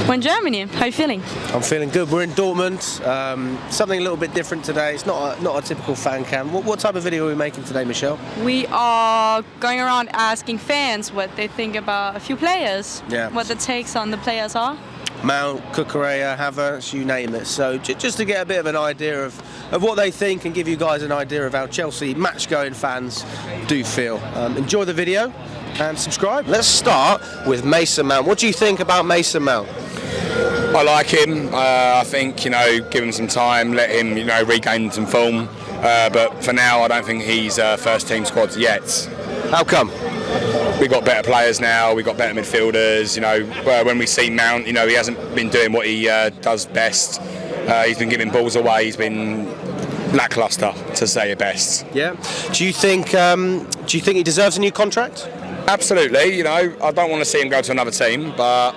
We're in Germany. How are you feeling? I'm feeling good. We're in Dortmund. Something a little bit different today. It's not a typical fan cam. What type of video are we making today, Michelle? We are going around asking fans what they think about a few players. Yeah. What the takes on the players are. Mount, Cucurella, Havertz, you name it. So just to get a bit of an idea of what they think and give you guys an idea of how Chelsea match-going fans do feel. Enjoy the video and subscribe. Let's start with Mason Mount. What do you think about Mason Mount? I like him. I think, give him some time, let him, regain some form. But for now, I don't think he's first team squad yet. How come? We've got better players now, we've got better midfielders, when we see Mount, he hasn't been doing what he does best. He's been giving balls away, he's been lacklustre, to say it best. Yeah. Do you think he deserves a new contract? Absolutely, I don't want to see him go to another team, but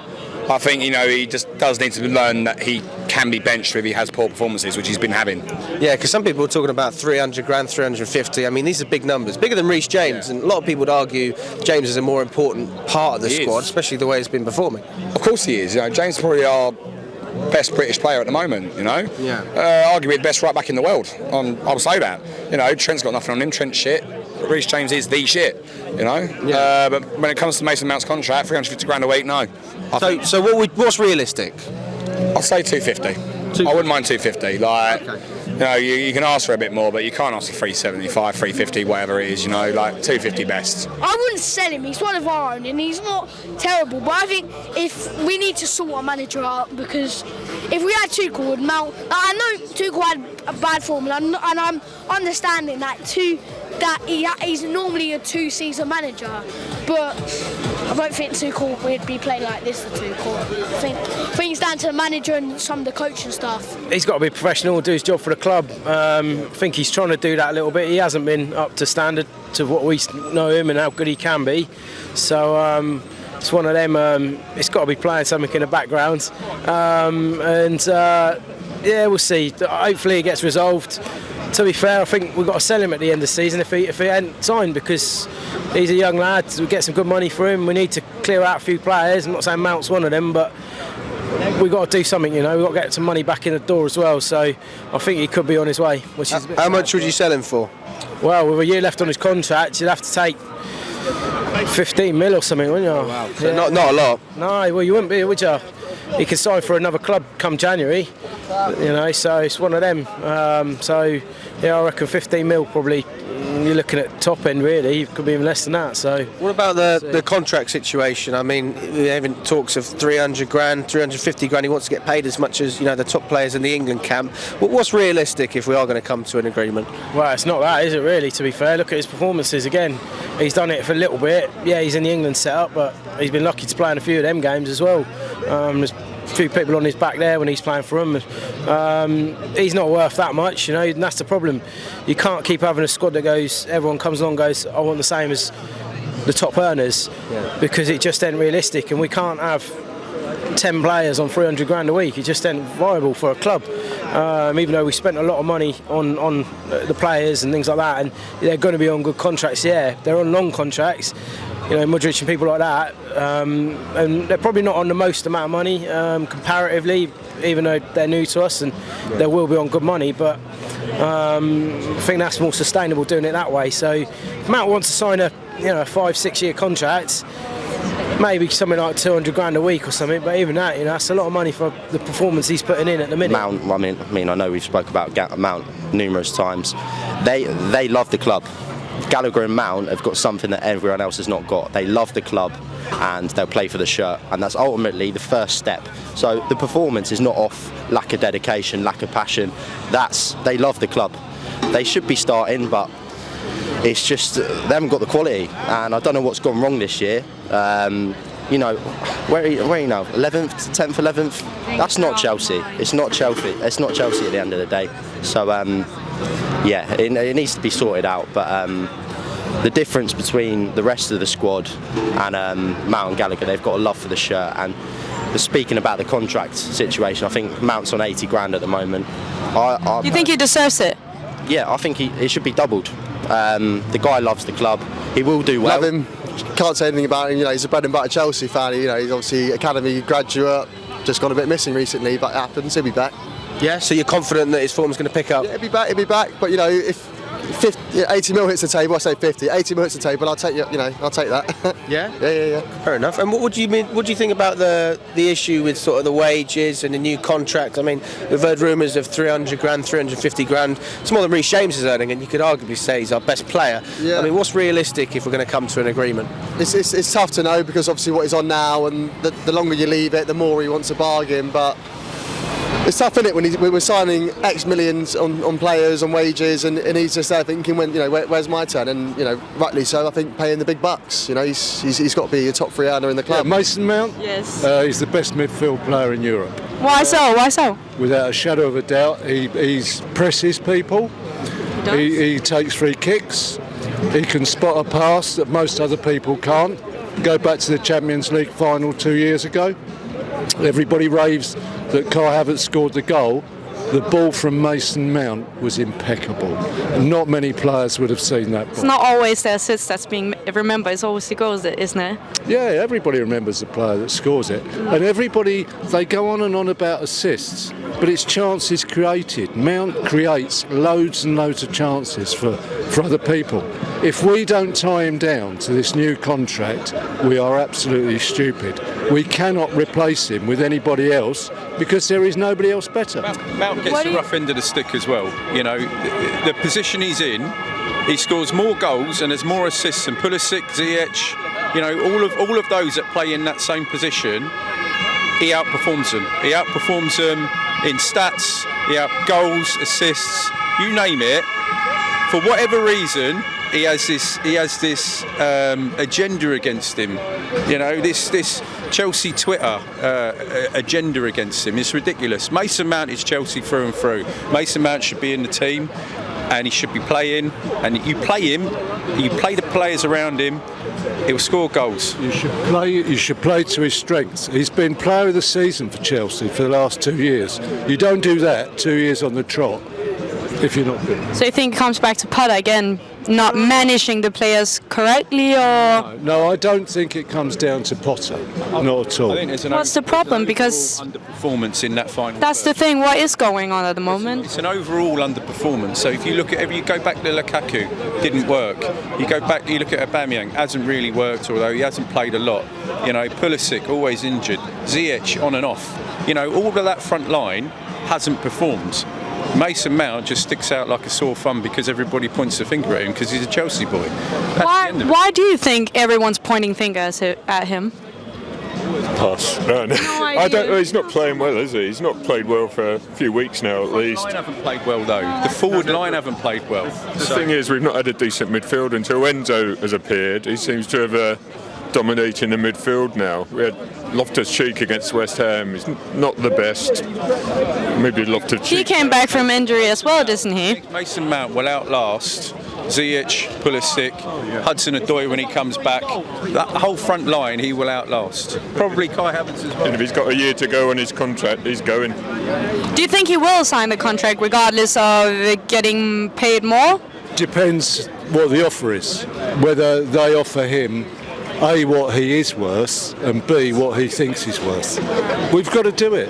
I think, he just does need to learn that he can be benched if he has poor performances, which he's been having. Yeah, because some people are talking about 300 grand, 350. I mean, these are big numbers, bigger than Reece James, and a lot of people would argue James is a more important part of the squad, especially the way he's been performing. Of course he is. James is probably our best British player at the moment, Yeah. Arguably the best right back in the world. I'll say that. Trent's got nothing on him, Trent's shit. Reece James is the shit, Yeah. But when it comes to Mason Mount's contract, 350 grand a week, no. So what's realistic? I'll say 250. I wouldn't mind 250. You can ask for a bit more, but you can't ask for 375, 350, whatever it is. 250 best. I wouldn't sell him. He's one of our own, and he's not terrible. But I think if we need to sort our manager out, because if we had Tuchel with Mount, I know Tuchel had a bad form, and I'm understanding that he's normally a two-season manager, but I don't think Tuchel would be playing like this for Tuchel. I think it's down to the manager and some of the coaching staff. He's got to be professional, do his job for the club. I think he's trying to do that a little bit. He hasn't been up to standard to what we know him and how good he can be. So it's one of them. It's got to be playing something in the background, yeah, we'll see. Hopefully it gets resolved. To be fair, I think we've got to sell him at the end of the season if he hadn't signed, because he's a young lad. We get some good money for him. We need to clear out a few players. I'm not saying Mount's one of them, but we've got to do something. We've got to get some money back in the door as well. So I think he could be on his way. Which is How much would you sell him for? Well, with a year left on his contract, you'd have to take 15 mil or something, wouldn't you? Oh, wow. So not a lot. No, well, you wouldn't be, would you? He could sign for another club come January, so it's one of them. Yeah, I reckon 15 mil probably. You're looking at top end, really. It could be even less than that. So what about the contract situation? I mean, there even talks of 300 grand, 350 grand. He wants to get paid as much as the top players in the England camp. What's realistic if we are going to come to an agreement? Well, it's not that, is it? Really, to be fair, look at his performances again. He's done it for a little bit. Yeah, he's in the England setup, but he's been lucky to play in a few of them games as well. There's a few people on his back there when he's playing for them. He's not worth that much, and that's the problem. You can't keep having a squad that goes, everyone comes along and goes, I want the same as the top earners, because it just ain't realistic, and we can't have 10 players on 300 grand a week. It just ain't viable for a club. Even though we spent a lot of money on the players and things like that, and they're going to be on good contracts, they're on long contracts, Modric and people like that, and they're probably not on the most amount of money comparatively, even though they're new to us, and they will be on good money, but I think that's more sustainable doing it that way. So if Matt wants to sign a 5-6 year contract, maybe something like 200 grand a week or something, but even that, that's a lot of money for the performance he's putting in at the minute. Mount, I know we've spoke about Mount numerous times. They love the club. Gallagher and Mount have got something that everyone else has not got. They love the club and they'll play for the shirt, and that's ultimately the first step. So the performance is not off lack of dedication, lack of passion. They love the club. They should be starting, but it's just they haven't got the quality, and I don't know what's gone wrong this year. Where are you now? 11th, 10th, 11th? That's not Chelsea. It's not Chelsea. It's not Chelsea at the end of the day. So it needs to be sorted out. But the difference between the rest of the squad and Mount and Gallagher, they've got a love for the shirt. And speaking about the contract situation, I think Mount's on 80 grand at the moment. You think he deserves it? Yeah, I think it should be doubled. The guy loves the club. He will do well. Love him. Can't say anything about him. He's a bread and butter Chelsea fan. He's obviously academy graduate. just gone a bit missing recently, but it happens. He'll be back. Yeah, so you're confident that his form's going to pick up? Yeah, he'll be back. But you know, if 80 mil hits the table, I say 50. 80 mil hits the table, I'll take I'll take that. Yeah? Yeah. Fair enough. And what do you mean? What do you think about the issue with sort of the wages and the new contract? I mean, we've heard rumours of 300 grand, 350 grand. It's more than Reece James is earning, and you could arguably say he's our best player. Yeah. I mean, what's realistic if we're going to come to an agreement? It's tough to know because obviously what he's on now, and the longer you leave it, the more he wants to bargain. But it's tough, isn't it, when we're signing X millions on players, on wages, and he's just there thinking, where's my turn? And rightly so, I think paying the big bucks. He's got to be a top 3 earner in the club. Yeah, Mason Mount. Yes. He's the best midfield player in Europe. Why so? Why so? Without a shadow of a doubt, he presses people. He takes free kicks. He can spot a pass that most other people can't. Go back to the Champions League final 2 years ago. Everybody raves that Kai Havertz scored the goal. The ball from Mason Mount was impeccable. Not many players would have seen that ball. It's not always the assist that's being remembered, it's always the goals, isn't it? Yeah, everybody remembers the player that scores it. And everybody, they go on and on about assists, but it's chances created. Mount creates loads and loads of chances for other people. If we don't tie him down to this new contract, we are absolutely stupid. We cannot replace him with anybody else because there is nobody else better. Mount gets the rough end of the stick as well. The position he's in, he scores more goals and has more assists than Pulisic, Ziyech, all of those that play in that same position. He outperforms them. He outperforms them in stats, goals, assists, you name it. For whatever reason, he has this agenda against him. This Chelsea Twitter agenda against him. It's ridiculous. Mason Mount is Chelsea through and through. Mason Mount should be in the team, and he should be playing. And you play him, you play the players around him, he'll score goals. You should play to his strengths. He's been player of the season for Chelsea for the last 2 years. You don't do that 2 years on the trot if you're not good. So you think it comes back to Potter again, not managing the players correctly, or? No, I don't think it comes down to Potter. Not at all. What's the problem? Because underperformance in that final. that's the thing. What is going on at the moment? It's an overall underperformance. So if you look at, you go back to Lukaku, didn't work. You go back, you look at Aubameyang, hasn't really worked, although he hasn't played a lot. Pulisic always injured. Ziyech on and off. All of that front line hasn't performed. Mason Mount just sticks out like a sore thumb because everybody points the finger at him because he's a Chelsea boy. Why do you think everyone's pointing fingers at him? Pass. No. I don't know. He's not playing well, is he? He's not played well for a few weeks now, at least. The line haven't played well, though. The forward line haven't played well. The thing is, we've not had a decent midfield until Enzo has appeared. He seems to have dominating the midfield now. We had Loftus-Cheek against West Ham. He's not the best. Maybe Loftus-Cheek. He came back from injury as well, doesn't he? Mason Mount will outlast Ziyech, Pulisic, Hudson-Odoi when he comes back. That whole front line he will outlast. Probably Kai Havertz as well. And if he's got a year to go on his contract, he's going. Do you think he will sign the contract regardless of getting paid more? Depends what the offer is. Whether they offer him A, what he is worth, and B, what he thinks he's worth. We've got to do it.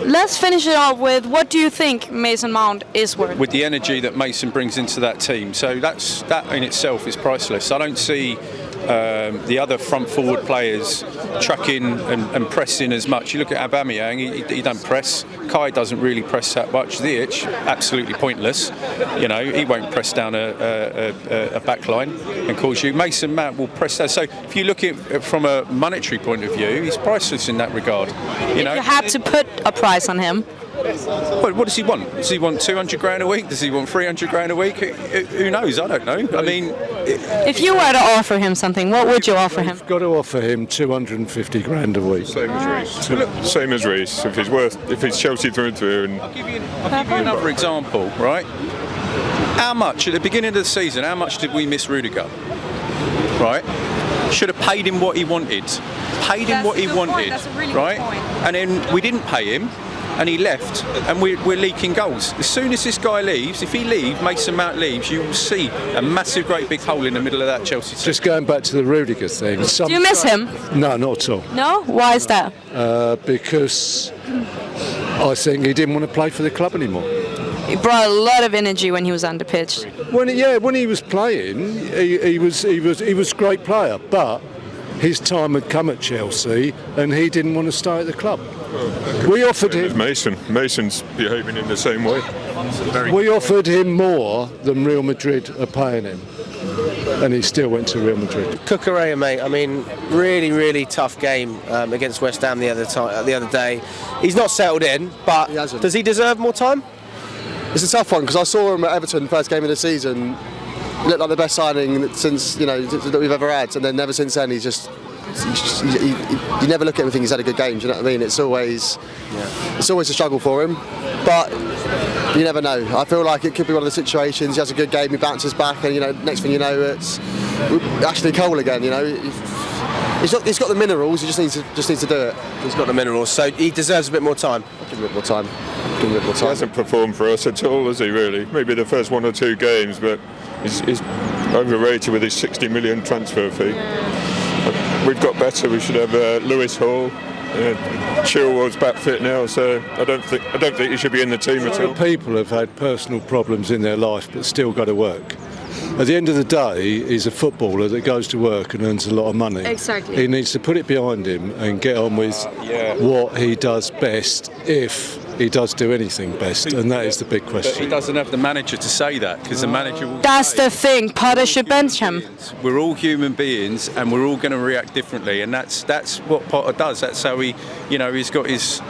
Let's finish it off with, what do you think Mason Mount is worth? With the energy that Mason brings into that team. So that in itself is priceless. I don't see the other front forward players trucking and pressing as much. You look at Aubameyang, he don't press. Kai doesn't really press that much. Ziyech, absolutely pointless. He won't press down a back line and cause you. Mason Mount will press that. So if you look at it from a monetary point of view, he's priceless in that regard. If you had to put a price on him. What does he want? Does he want 200 grand a week? Does he want 300 grand a week? Who knows? I don't know. I mean, if you were to offer him something, what would you offer him? You've got to offer him 250 grand a week. Same as Reece. Same as Reece. If he's Chelsea through and through. And I'll give you another example, right? How much at the beginning of the season? How much did we miss Rudiger? Right? Should have paid him what he wanted. Paid him what he wanted. That's a really right? good point. And then we didn't pay him. and he left, and we're leaking goals. As soon as this guy leaves, if he leaves, Mason Mount leaves, you will see a massive, great big hole in the middle of that Chelsea team. Just going back to the Rudiger thing. Do you miss him? No, not at all. No? Why is that? Because I think he didn't want to play for the club anymore. He brought a lot of energy when he was on the pitch. When he was playing, he was a great player, but his time had come at Chelsea, and he didn't want to stay at the club. We offered him. Mason's behaving in the same way. We offered him more than Real Madrid are paying him, and he still went to Real Madrid. Cucurella, mate. I mean, really, really tough game against West Ham the other day. He's not settled in, but does he deserve more time? It's a tough one because I saw him at Everton first game of the season. Looked like the best signing since that we've ever had, and then never since then you never look at him and think he's had a good game. Do you know what I mean? It's always a struggle for him, but you never know. I feel like it could be one of the situations. He has a good game, he bounces back, and next thing you know, it's Ashley Cole again. He's got the minerals. He just needs to do it. He's got the minerals, so he deserves a bit more time. Give him a bit more time. He hasn't performed for us at all, has he? Really? Maybe the first 1 or 2 games, but he's overrated with his 60 million transfer fee. We've got better. We should have Lewis Hall. Chilwell's back fit now, so I don't think he should be in the team at all. People have had personal problems in their life, but still got to work. At the end of the day, he's a footballer that goes to work and earns a lot of money. Exactly. He needs to put it behind him and get on with what he does best, if he does do anything best, and that is the big question. But he doesn't have the manager to say that, because the manager will That's the thing. Potter should bench him. We're all human beings, and we're all going to react differently, and that's what Potter does. That's how he's got his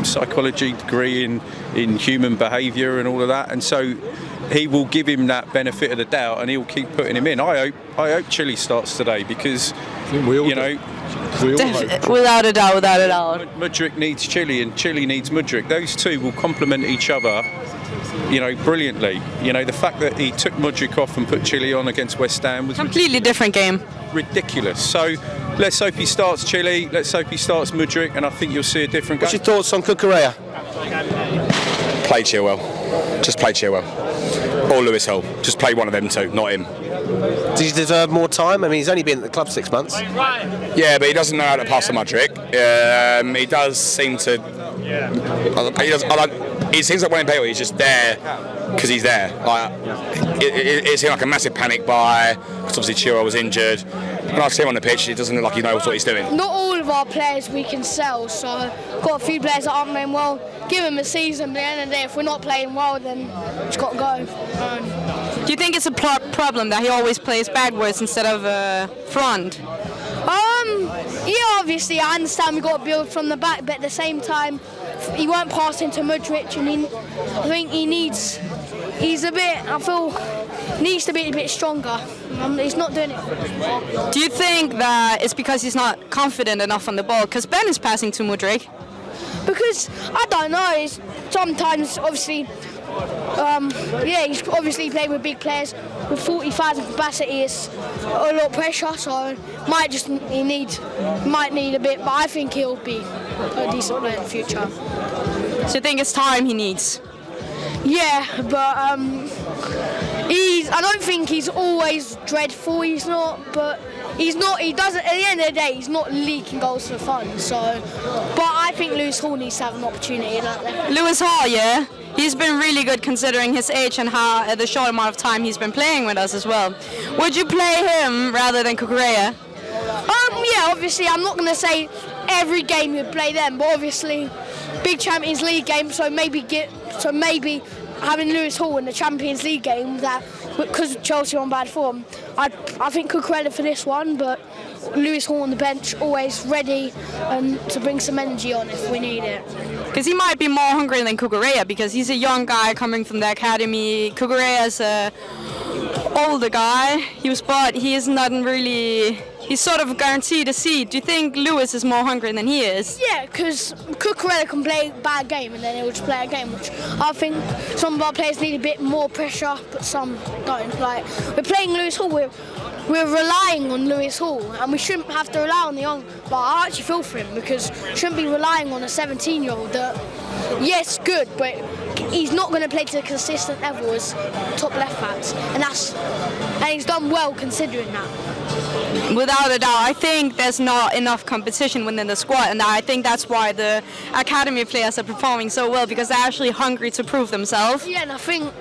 psychology degree in human behaviour and all of that, and so he will give him that benefit of the doubt, and he'll keep putting him in. I hope Chile starts today, because without a doubt. Mudryk needs Chile, and Chile needs Mudryk. Those two will complement each other, brilliantly. The fact that he took Mudryk off and put Chile on against West Ham was completely different game. Ridiculous. So let's hope he starts Chile. Let's hope he starts Mudryk, and I think you'll see a different game. What's your thoughts on Cucurella? Play Chilwell. Just play Chilwell. Or Lewis Hall. Just play one of them two, not him. Does he deserve more time? I mean, he's only been at the club 6 months. Yeah, but he doesn't know how to pass to Mudryk. He does seem to. It seems like when he's just there because he's there. It seemed like a massive panic buy because obviously Chilwell was injured. When I see him on the pitch, it doesn't look like he knows what he's doing. Not all of our players we can sell, so got a few players that aren't playing well. Give them a season, but at the end of the day, if we're not playing well, then it's got to go. Do you think it's a problem that he always plays backwards instead of front? Yeah, obviously, I understand we got to build from the back, but at the same time, he won't pass into Mudryk, and I think he needs to be a bit stronger. He's not doing it. Do you think that it's because he's not confident enough on the ball? Because Ben is passing to Mudryk. Because, I don't know, sometimes, obviously, he's obviously playing with big players. With 40,000 capacity, it's a lot of pressure, so might need a bit, but I think he'll be a decent player in the future. So you think it's time he needs? Yeah, but I don't think he's always dreadful. He's not, but he doesn't. At the end of the day, he's not leaking goals for fun. So, but I think Lewis Hall needs to have an opportunity like that. Lewis Hall, yeah. He's been really good considering his age and how the short amount of time he's been playing with us as well. Would you play him rather than Cucurella? Yeah, obviously I'm not going to say every game you'd play them, but obviously big Champions League game, so maybe having Lewis Hall in the Champions League game, that because Chelsea are on bad form, I think Cucurella for this one, but Lewis Hall on the bench, always ready to bring some energy on if we need it. Because he might be more hungry than Cucurella, because he's a young guy coming from the academy. Cucurella's a older guy. He's sort of guaranteed a seat. Do you think Lewis is more hungry than he is? Yeah, because Cucurella can play a bad game and then he'll just play a game, which I think some of our players need a bit more pressure, but some don't. Like, we're playing Lewis Hall, we're relying on Lewis Hall, and we shouldn't have to rely on the young. But I actually feel for him because we shouldn't be relying on a 17-year-old that, yes, good, but he's not going to play to a consistent level as top left backs, and he's done well considering that. Without a doubt, I think there's not enough competition within the squad, and I think that's why the academy players are performing so well, because they're actually hungry to prove themselves. Yeah, and I think,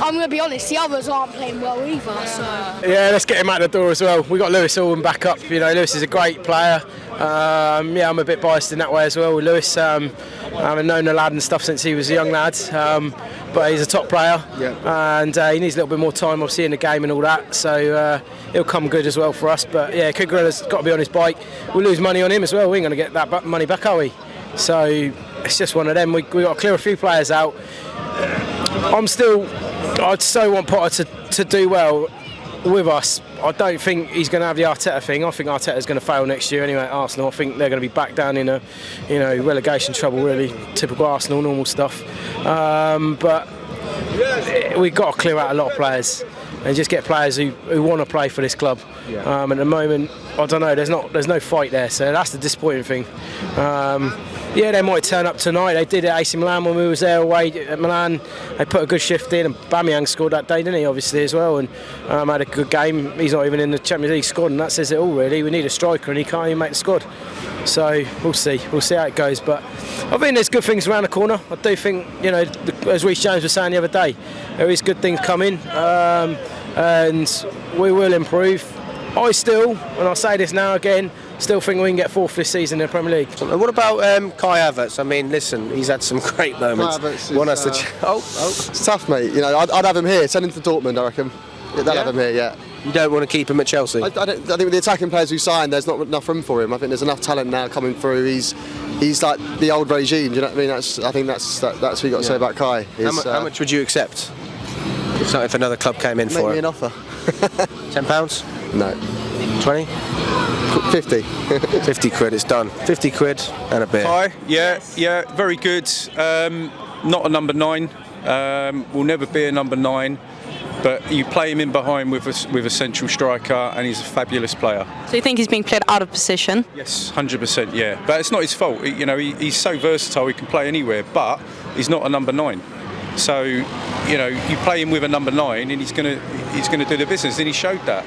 I'm going to be honest, the others aren't playing well either. So. Yeah, let's get him out the door as well. We've got Lewis all in back up. You know, Lewis is a great player. Yeah, I'm a bit biased in that way as well with Lewis. I've known the lad and stuff since he was a young lad, but he's a top player, and he needs a little bit more time, obviously, in the game and all that. So he'll come good as well for us. But yeah, Cucurella's got to be on his bike. We'll lose money on him as well. We ain't going to get that money back, are we? So it's just one of them. We've got to clear a few players out. I'd so want Potter to do well with us. I don't think he's going to have the Arteta thing. I think Arteta's going to fail next year anyway at Arsenal. I think they're going to be back down in a, relegation trouble, really. Typical Arsenal, normal stuff. But we've got to clear out a lot of players and just get players who want to play for this club. At the moment, I don't know, there's no fight there, so that's the disappointing thing. Yeah, they might turn up tonight. They did at AC Milan when we was there away at Milan. They put a good shift in, and Aubameyang scored that day, didn't he, obviously, as well, and had a good game. He's not even in the Champions League squad, and that says it all, really. We need a striker, and he can't even make the squad. So we'll see how it goes. But I think there's good things around the corner. I do think, as Reece James was saying the other day, there is good things coming, and we will improve. I still, and I'll say this now again, still think we can get fourth this season in the Premier League. And what about Kai Havertz? I mean, listen, he's had some great moments. It's tough, mate. I'd have him here. Send him to Dortmund, I reckon. Yeah, they'll have him here, yeah. You don't want to keep him at Chelsea? I think with the attacking players who signed, there's not enough room for him. I think there's enough talent now coming through. He's like the old regime. Do you know what I mean? I think that's what you got to say about Kai. How much would you accept if another club came in for it? Make me an offer. £10? No. 20? 50. 50 quid, it's done. 50 quid and a beer. Hi, yeah, very good. Not a number 9. Will never be a number 9. But you play him in behind with a central striker, and he's a fabulous player. So you think he's being played out of position? Yes, 100%, yeah. But it's not his fault. He's so versatile, he can play anywhere, but he's not a number 9. So, you play him with a number 9, and he's gonna do the business, and he showed that.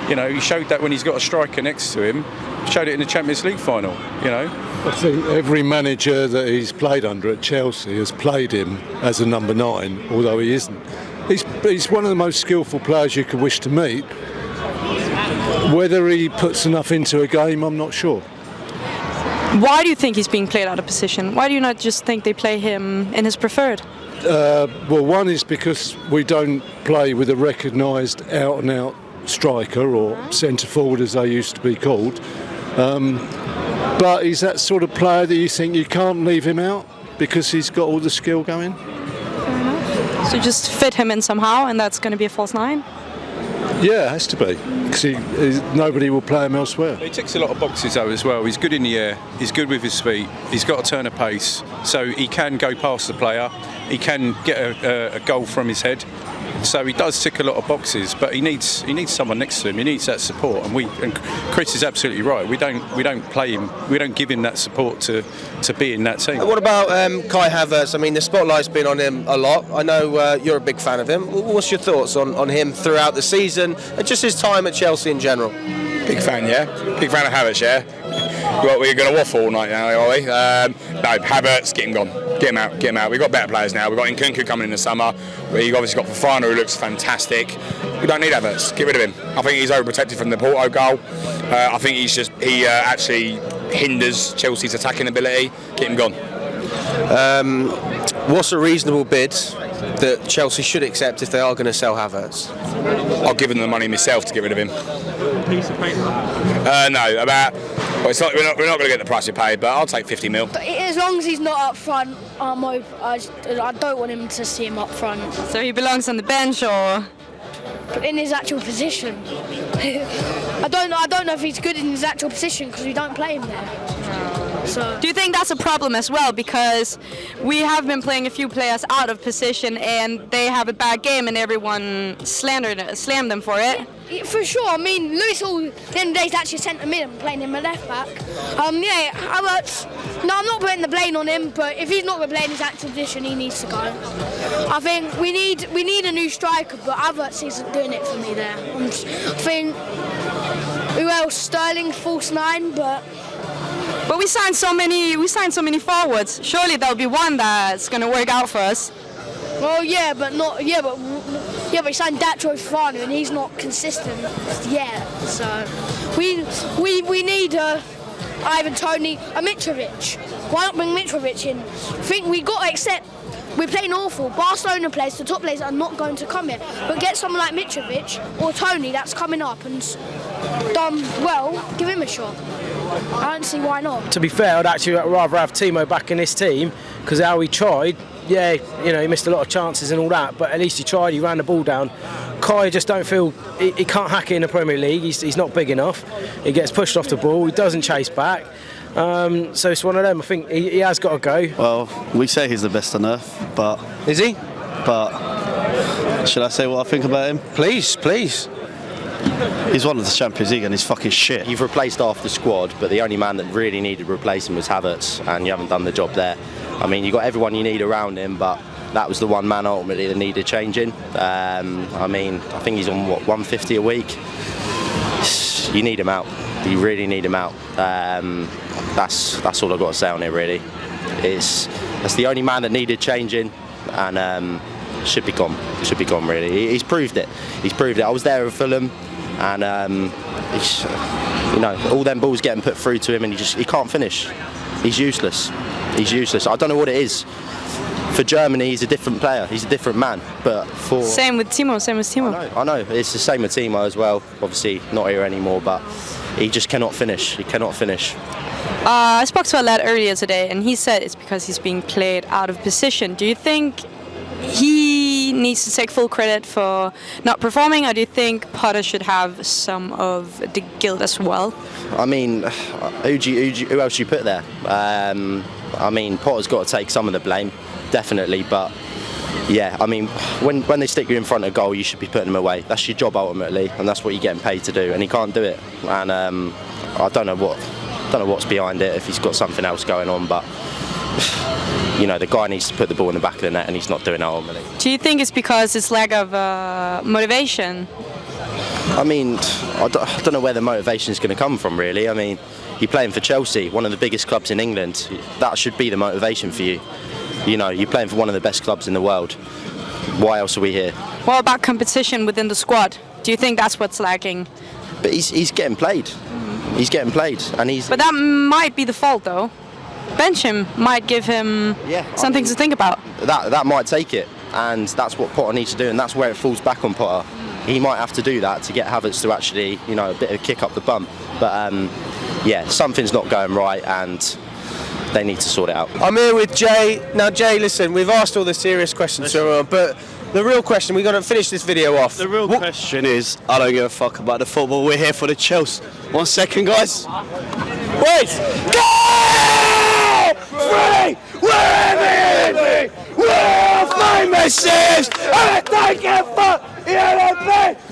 He showed that when he's got a striker next to him. Showed it in the Champions League final. I think every manager that he's played under at Chelsea has played him as a number 9, although he isn't. He's one of the most skillful players you could wish to meet. Whether he puts enough into a game, I'm not sure. Why do you think he's being played out of position? Why do you not just think they play him in his preferred? Well, one is because we don't play with a recognised out-and-out striker or centre forward, as they used to be called. But he's that sort of player that you think you can't leave him out because he's got all the skill going. So just fit him in somehow, and that's going to be a false 9? Yeah, it has to be, because nobody will play him elsewhere. He ticks a lot of boxes though as well. He's good in the air, he's good with his feet, he's got a turn of pace, so he can go past the player, he can get a goal from his head. So he does tick a lot of boxes, but he needs someone next to him. He needs that support, and Chris is absolutely right. We don't play him. We don't give him that support to be in that team. What about Kai Havertz? I mean, the spotlight's been on him a lot. I know you're a big fan of him. What's your thoughts on him throughout the season and just his time at Chelsea in general? Big fan, yeah. Big fan of Havertz, yeah. We're going to waffle all night now, are we? No, Havertz, get him gone. Get him out. We've got better players now. We've got Nkunku coming in the summer. We've obviously got Fofana, who looks fantastic. We don't need Havertz. Get rid of him. I think he's overprotected from the Porto goal. I think he actually hinders Chelsea's attacking ability. Get him gone. What's a reasonable bid that Chelsea should accept if they are going to sell Havertz? I'll give them the money myself to get rid of him. Piece of paper? No, it's not, we're not going to get the price we paid, but I'll take 50 mil. As long as he's not up front, I don't want him to see him up front. So he belongs on the bench, or in his actual position? I don't know if he's good in his actual position because we don't play him there. So. Do you think that's a problem as well? Because we have been playing a few players out of position and they have a bad game and everyone slammed them for it. for sure. I mean, Lewis Hall, at the end of the day, is actually centre mid and playing him a left back. Yeah, Havertz. No, I'm not putting the blame on him, but if he's not going to play in his actual position, he needs to go. I think we need a new striker, but Havertz isn't doing it for me there. I think who else? Sterling, false 9, but we signed so many forwards. Surely there'll be one that's going to work out for us. Well, yeah, but he signed Datro Fafanu and he's not consistent yet. So we need Ivan Toney, Mitrovic. Why not bring Mitrovic in? I think we got to accept we're playing awful. Barcelona players, the top players are not going to come here. But get someone like Mitrovic or Toney that's coming up and done well, give him a shot. I don't see why not. To be fair, I'd actually rather have Timo back in this team because how he tried. Yeah, he missed a lot of chances and all that, but at least he tried, he ran the ball down. Kai just don't feel, he can't hack it in the Premier League, he's not big enough. He gets pushed off the ball, he doesn't chase back. So it's one of them, I think he has got to go. Well, we say he's the best on earth, but... Is he? But, should I say what I think about him? Please. He's won the Champions League and he's fucking shit. You've replaced half the squad, but the only man that really needed replacing was Havertz, and you haven't done the job there. I mean, you've got everyone you need around him, but that was the one man ultimately that needed changing. I mean, I think he's on, 150 a week? You need him out. You really need him out. That's all I've got to say on it, really. That's the only man that needed changing, and should be gone, really. He's proved it. I was there at Fulham, and all them balls getting put through to him, and he can't finish. He's useless. I don't know what it is. For Germany, he's a different player. He's a different man. But for same with Timo. I know. It's the same with Timo as well. Obviously, not here anymore, but he just cannot finish. I spoke to a lad earlier today, and he said it's because he's being played out of position. Do you think he needs to take full credit for not performing, or do you think Potter should have some of the guilt as well? I mean, who else do you put there? I mean, Potter's got to take some of the blame, definitely. But yeah, I mean, when they stick you in front of goal, you should be putting them away. That's your job ultimately, and that's what you're getting paid to do. And he can't do it. And I don't know what's behind it. If he's got something else going on, but the guy needs to put the ball in the back of the net, and he's not doing it ultimately. Do you think it's because it's lack of motivation? I mean, I don't know where the motivation is going to come from, really. I mean, you're playing for Chelsea, one of the biggest clubs in England. That should be the motivation for you. You're playing for one of the best clubs in the world. Why else are we here? What about competition within the squad? Do you think that's what's lacking? But he's getting played. He's getting played, and he's. But that might be the fault, though. Bench him might give him something to think about. That might take it, and that's what Potter needs to do, and that's where it falls back on Potter. He might have to do that to get Havertz to actually, a bit of a kick up the bum. But something's not going right, and they need to sort it out. I'm here with Jay. Now, Jay, listen, we've asked all the serious questions to everyone, but the real question, we've got to finish this video off. The real question is, I don't give a fuck about the football. We're here for the Chelsea. 1 second, guys. Wait! Free! We're the we're famous CFC! I don't give a fuck!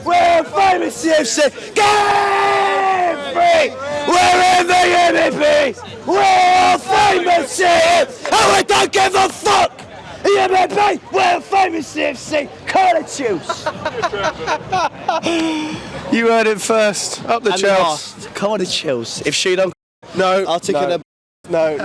We're famous CFC! Get free! We're in the NEP! We're famous CFC! And we don't give a fuck! We're famous CFC! Call it choose! You heard it first. Up the Chelsea. Come on, the Chelsea. If she don't... No. I'll take it. No.